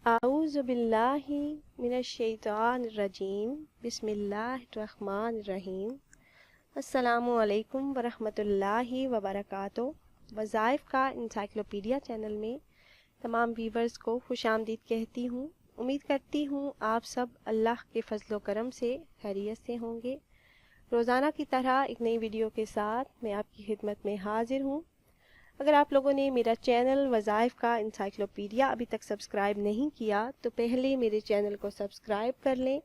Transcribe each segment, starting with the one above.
اعوذ باللہ من الشیطان الرجیم بسم اللہ الرحمن الرحیم۔ السلام علیکم ورحمۃ اللہ وبرکاتہ۔ وظائف کا انسائکلوپیڈیا چینل میں تمام ویورز کو خوش آمدید کہتی ہوں۔ امید کرتی ہوں آپ سب اللہ کے فضل و کرم سے خیریت سے ہوں گے۔ روزانہ کی طرح ایک نئی ویڈیو کے ساتھ میں آپ کی خدمت میں حاضر ہوں۔ اگر آپ لوگوں نے میرا چینل وظائف کا انسائکلوپیڈیا ابھی تک سبسکرائب نہیں کیا تو پہلے میرے چینل کو سبسکرائب کر لیں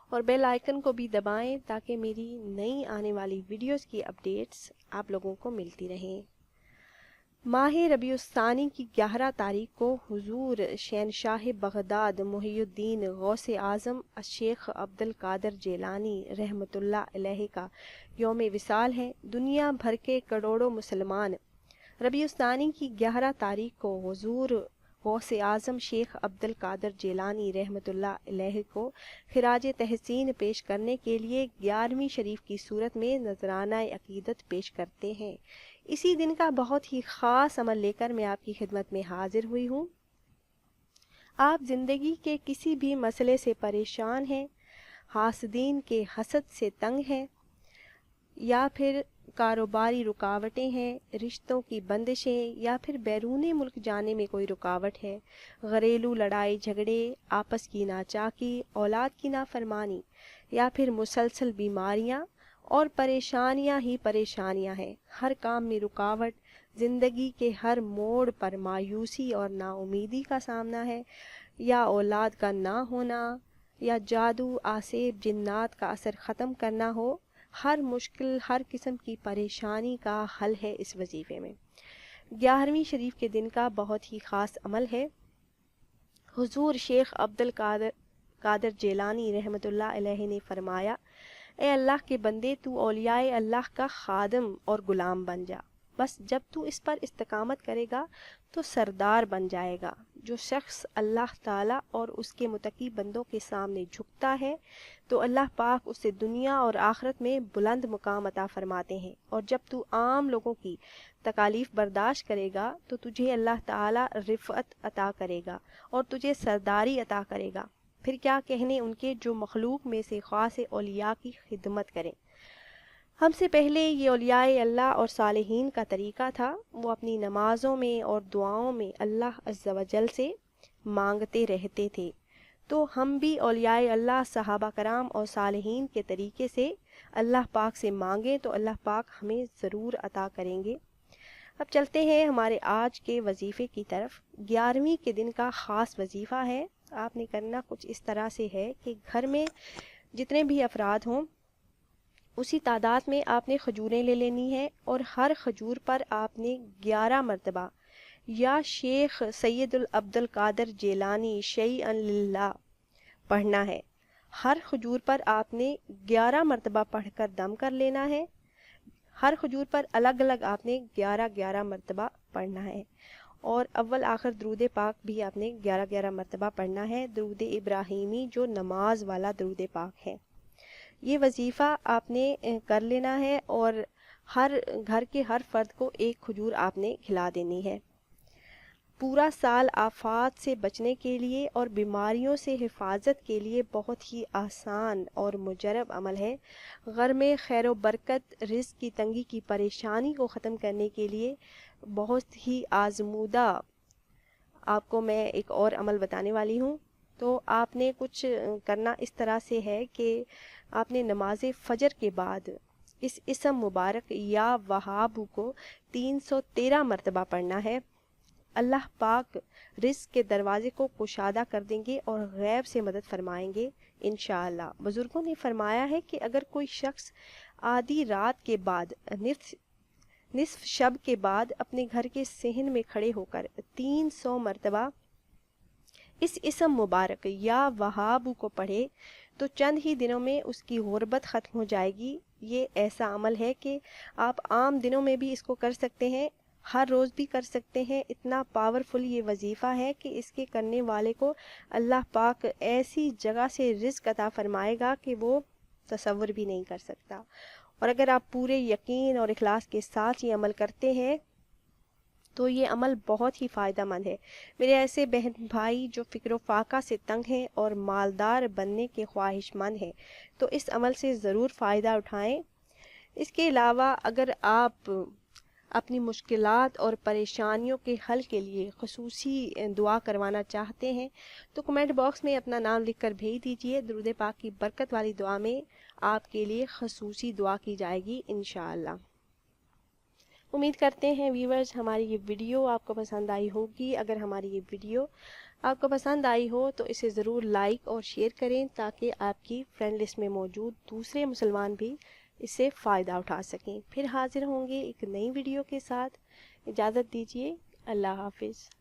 اور بیل آئیکن کو بھی دبائیں تاکہ میری نئی آنے والی ویڈیوز کی اپڈیٹس آپ لوگوں کو ملتی رہیں۔ ماہ ربیع الثانی کی 11 تاریخ کو حضور شہنشاہ بغداد محی الدین غوث اعظم الشیخ عبد القادر جیلانی رحمۃ اللہ علیہ کا یوم وصال ہے۔ دنیا بھر کے کروڑوں مسلمان ربیع الثانی کی 11 تاریخ کو حضور غوث اعظم شیخ عبد القادر جیلانی رحمۃ اللہ علیہ کو خراج تحسین پیش کرنے کے لیے 11ویں شریف کی صورت میں نذرانہ عقیدت پیش کرتے ہیں۔ اسی دن کا بہت ہی خاص عمل لے کر میں آپ کی خدمت میں حاضر ہوئی ہوں۔ آپ زندگی کے کسی بھی مسئلے سے پریشان ہیں، حاسدین کے حسد سے تنگ ہیں، یا پھر کاروباری رکاوٹیں ہیں، رشتوں کی بندشیں، یا پھر بیرون ملک جانے میں کوئی رکاوٹ ہے، گھریلو لڑائی جھگڑے، آپس کی ناچاکی، اولاد کی نافرمانی، یا پھر مسلسل بیماریاں اور پریشانیاں ہی پریشانیاں ہیں، ہر کام میں رکاوٹ، زندگی کے ہر موڑ پر مایوسی اور نا امیدی کا سامنا ہے، یا اولاد کا نہ ہونا، یا جادو آسیب جنات کا اثر ختم کرنا ہو، ہر مشکل، ہر قسم کی پریشانی کا حل ہے اس وظیفے میں۔ 11ویں شریف کے دن کا بہت ہی خاص عمل ہے۔ حضور شیخ عبد القادر جیلانی رحمۃ اللہ علیہ نے فرمایا، اے اللہ کے بندے، تو اولیاء اللہ کا خادم اور غلام بن جا، بس جب تو اس پر استقامت کرے گا تو سردار بن جائے گا۔ جو شخص اللہ تعالیٰ اور اس کے متقی بندوں کے سامنے جھکتا ہے تو اللہ پاک اسے دنیا اور آخرت میں بلند مقام عطا فرماتے ہیں، اور جب تو عام لوگوں کی تکالیف برداشت کرے گا تو تجھے اللہ تعالیٰ رفعت عطا کرے گا اور تجھے سرداری عطا کرے گا۔ پھر کیا کہنے ان کے جو مخلوق میں سے خاص اولیاء کی خدمت کریں۔ ہم سے پہلے یہ اولیاء اللہ اور صالحین کا طریقہ تھا، وہ اپنی نمازوں میں اور دعاؤں میں اللہ عز و جل سے مانگتے رہتے تھے، تو ہم بھی اولیاء اللہ صحابہ کرام اور صالحین کے طریقے سے اللہ پاک سے مانگیں تو اللہ پاک ہمیں ضرور عطا کریں گے۔ اب چلتے ہیں ہمارے آج کے وظیفے کی طرف۔ 11ویں کے دن کا خاص وظیفہ ہے۔ آپ نے کرنا کچھ اس طرح سے ہے کہ گھر میں جتنے بھی افراد ہوں اسی تعداد میں آپ نے کھجوریں لے لینی ہے، اور ہر کھجور پر آپ نے 11 مرتبہ یا شیخ سید العبد القادر جیلانی شیئا للہ پڑھنا ہے۔ ہر کھجور پر آپ نے 11 مرتبہ پڑھ کر دم کر لینا ہے۔ ہر کھجور پر الگ الگ آپ نے 11 مرتبہ پڑھنا ہے، اور اول آخر درود پاک بھی آپ نے 11 مرتبہ پڑھنا ہے، درود ابراہیمی جو نماز والا درود پاک ہے۔ یہ وظیفہ آپ نے کر لینا ہے، اور ہر گھر کے ہر فرد کو ایک کھجور آپ نے کھلا دینی ہے۔ پورا سال آفات سے بچنے کے لیے اور بیماریوں سے حفاظت کے لیے بہت ہی آسان اور مجرب عمل ہے۔ گھر میں خیر و برکت، رزق کی تنگی کی پریشانی کو ختم کرنے کے لیے بہت ہی آزمودہ آپ کو میں ایک اور عمل بتانے والی ہوں۔ تو آپ نے کچھ کرنا اس طرح سے ہے کہ آپ نے نماز فجر کے بعد اس اسم مبارک یا وہاب کو 313 مرتبہ پڑھنا ہے۔ اللہ پاک رزق کے دروازے کو کشادہ کر دیں گے اور غیب سے مدد فرمائیں گے انشاءاللہ۔ بزرگوں نے فرمایا ہے کہ اگر کوئی شخص آدھی رات کے بعد نصف شب کے بعد اپنے گھر کے صحن میں کھڑے ہو کر 300 مرتبہ اس اسم مبارک یا وہاب کو پڑھے تو چند ہی دنوں میں اس کی غربت ختم ہو جائے گی۔ یہ ایسا عمل ہے کہ آپ عام دنوں میں بھی اس کو کر سکتے ہیں، ہر روز بھی کر سکتے ہیں۔ اتنا پاورفل یہ وظیفہ ہے کہ اس کے کرنے والے کو اللہ پاک ایسی جگہ سے رزق عطا فرمائے گا کہ وہ تصور بھی نہیں کر سکتا۔ اور اگر آپ پورے یقین اور اخلاص کے ساتھ یہ عمل کرتے ہیں تو یہ عمل بہت ہی فائدہ مند ہے۔ میرے ایسے بہن بھائی جو فکر و فاقہ سے تنگ ہیں اور مالدار بننے کے خواہش مند ہیں تو اس عمل سے ضرور فائدہ اٹھائیں۔ اس کے علاوہ اگر آپ اپنی مشکلات اور پریشانیوں کے حل کے لیے خصوصی دعا کروانا چاہتے ہیں تو کمنٹ باکس میں اپنا نام لکھ کر بھیج دیجئے۔ درود پاک کی برکت والی دعا میں آپ کے لیے خصوصی دعا کی جائے گی انشاءاللہ۔ امید کرتے ہیں ویورز ہماری یہ ویڈیو آپ کو پسند آئی ہوگی۔ اگر ہماری یہ ویڈیو آپ کو پسند آئی ہو تو اسے ضرور لائک اور شیئر کریں تاکہ آپ کی فرینڈ لسٹ میں موجود دوسرے مسلمان بھی اس سے فائدہ اٹھا سکیں۔ پھر حاضر ہوں گے ایک نئی ویڈیو کے ساتھ۔ اجازت دیجیے، اللہ حافظ۔